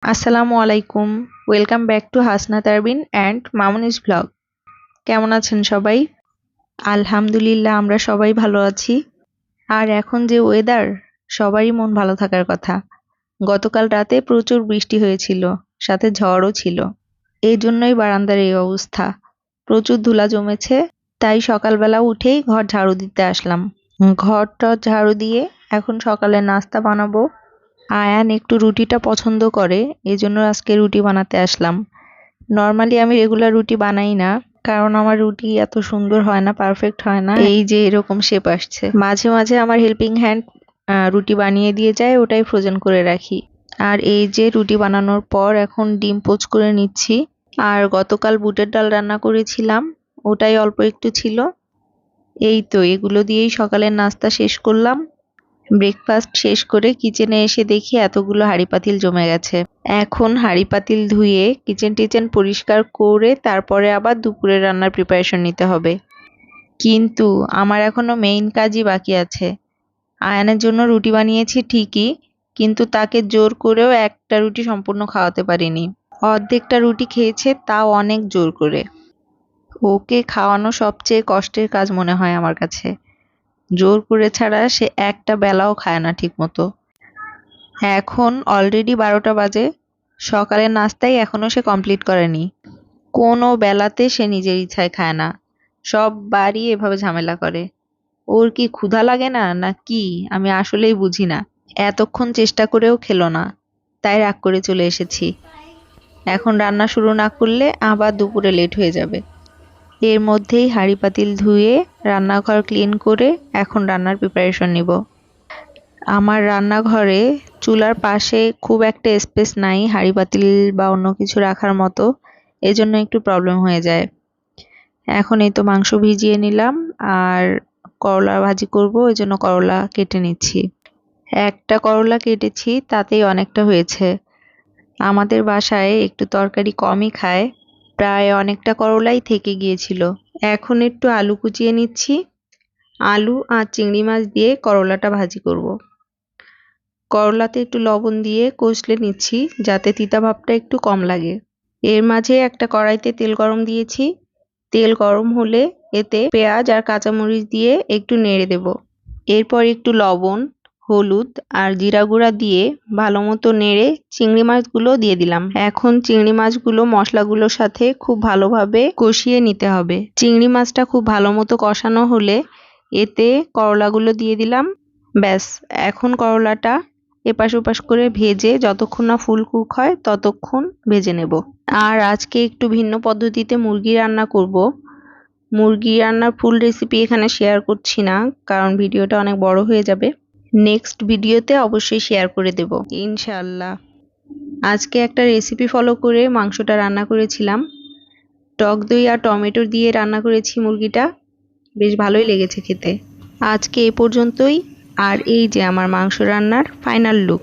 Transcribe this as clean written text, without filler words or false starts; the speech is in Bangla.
আসসালামু আলাইকুম। ওয়েলকাম ব্যাক টু হাসনাত আরবিন অ্যান্ড মামুনিস ব্লগ। কেমন আছেন সবাই? আলহামদুলিল্লাহ, আমরা সবাই ভালো আছি। আর এখন যে ওয়েদার, সবারই মন ভালো থাকার কথা। গতকাল রাতে প্রচুর বৃষ্টি হয়েছিল, সাথে ঝড়ও ছিল। এই জন্যই বারান্দার এই অবস্থা। প্রচুর ধুলা জমেছে, তাই সকালবেলা উঠেই ঘর ঝাড়ু দিতে আসলাম। ঘরটা ঝাড়ু দিয়ে এখন সকালে নাস্তা বানাবো। আয়ান একটু রুটিটা পছন্দ করে, এজন্য আজকে রুটি বানাতে আসলাম। নর্মালি আমি রেগুলার রুটি বানাই না, কারণ আমার রুটি এত সুন্দর হয় না, পারফেক্ট হয় না। এই যে এরকম শেপ আসছে। মাঝে মাঝে আমার হেল্পিং হ্যান্ড রুটি বানিয়ে দিয়ে যায়, ওটাই ফ্রোজেন করে রাখি। আর এই যে রুটি বানানোর পর এখন ডিম পোচ করে নিচ্ছি। আর গতকাল বুটের ডাল রান্না করেছিলাম, ওটাই অল্প একটু ছিল। এই তো এগুলো দিয়েই সকালের নাস্তা শেষ করলাম। ব্রেকফাস্ট শেষ করে কিচেনে এসে দেখি এতগুলো হাঁড়ি পাতিল জমে গেছে। এখন হাঁড়ি পাতিল ধুয়ে কিচেন টিচেন পরিষ্কার করে তারপরে আবার দুপুরের রান্নার প্রিপারেশন নিতে হবে। কিন্তু আমার এখনো মেইন কাজই বাকি আছে। আয়ানের জন্য রুটি বানিয়েছি ঠিকই, কিন্তু তাকে জোর করেও একটা রুটি সম্পূর্ণ খাওয়াতে পারিনি। অর্ধেকটা রুটি খেয়েছে, তাও অনেক জোর করে। ওকে খাওয়ানো সবচেয়ে কষ্টের কাজ মনে হয় আমার কাছে। জোর করে ছাড়া সে একটা বেলাও খায় না ঠিক মতো। এখন অলরেডি 12টা বাজে, সকালের নাস্তাই এখনো সে কমপ্লিট করেনি। কোনো বেলাতে সে নিজের ইচ্ছায় খায় না, সব বারই এভাবে ঝামেলা করে। ওর কি ক্ষুধা লাগে না না কি, আমি আসলেই বুঝি না। এতক্ষণ চেষ্টা করেও খেলো না, তাই রাগ করে চলে এসেছি। এখন রান্না শুরু না করলে আবার দুপুরে লেট হয়ে যাবে। এর মধ্যেই হাঁড়ি পাতিল ধুয়ে রান্নাঘর ক্লিন করে এখন রান্নার প্রিপারেশন নিব। আমার রান্নাঘরে চুলার পাশে খুব একটা স্পেস নাই হাঁড়ি পাতিল বা অন্য কিছু রাখার মতো, এজন্য একটু প্রবলেম হয়ে যায়। এখন এই তো মাংস ভিজিয়ে নিলাম, আর করলা ভাজি করব, এই জন্য করলা কেটে নিচ্ছি। একটা করলা কেটেছি, তাতেই অনেকটা হয়েছে। আমাদের বাসায় একটু তরকারি কমই খায়, প্রায় অনেকটা করলাই থেকে গিয়েছিল। এখন একটু আলু কুচিয়ে নিচ্ছি। আলু আর চিংড়ি মাছ দিয়ে করলাটা ভাজি করব। করলাতে একটু লবণ দিয়ে কষলে নিচ্ছি, যাতে তিতা ভাবটা একটু কম লাগে। এর মাঝে একটা কড়াইতে তেল গরম দিয়েছি। তেল গরম হলে এতে পেঁয়াজ আর কাঁচামরিচ দিয়ে একটু নেড়ে দেব। এরপর একটু লবণ, হলুদ আর জিরা গুঁড়া দিয়ে ভালো মতো নেড়ে চিংড়ি মাছগুলো দিয়ে দিলাম। এখন চিংড়ি মাছগুলো মশলাগুলোর সাথে খুব ভালোভাবে কষিয়ে নিতে হবে। চিংড়ি মাছটা খুব ভালো মতো কষানো হলে এতে করলাগুলো দিয়ে দিলাম। ব্যাস, এখন করলাটা এপাশ ওপাশ করে ভেজে যতক্ষণ না ফুল কুক হয় ততক্ষণ ভেজে নেব। আর আজকে একটু ভিন্ন পদ্ধতিতে মুরগি রান্না করব। মুরগি রান্নার ফুল রেসিপি এখানে শেয়ার করছি না, কারণ ভিডিওটা অনেক বড় হয়ে যাবে। নেক্সট ভিডিওতে অবশ্যই শেয়ার করে দেব ইনশাআল্লাহ। আজকে একটা রেসিপি ফলো করে মাংসটা রান্না করেছিলাম। টক দই আর টমেটো দিয়ে রান্না করেছি মুরগিটা, বেশ ভালোই লেগেছে খেতে। আজকে এ পর্যন্তই। আর এই যে আমার মাংস রান্নার ফাইনাল লুক।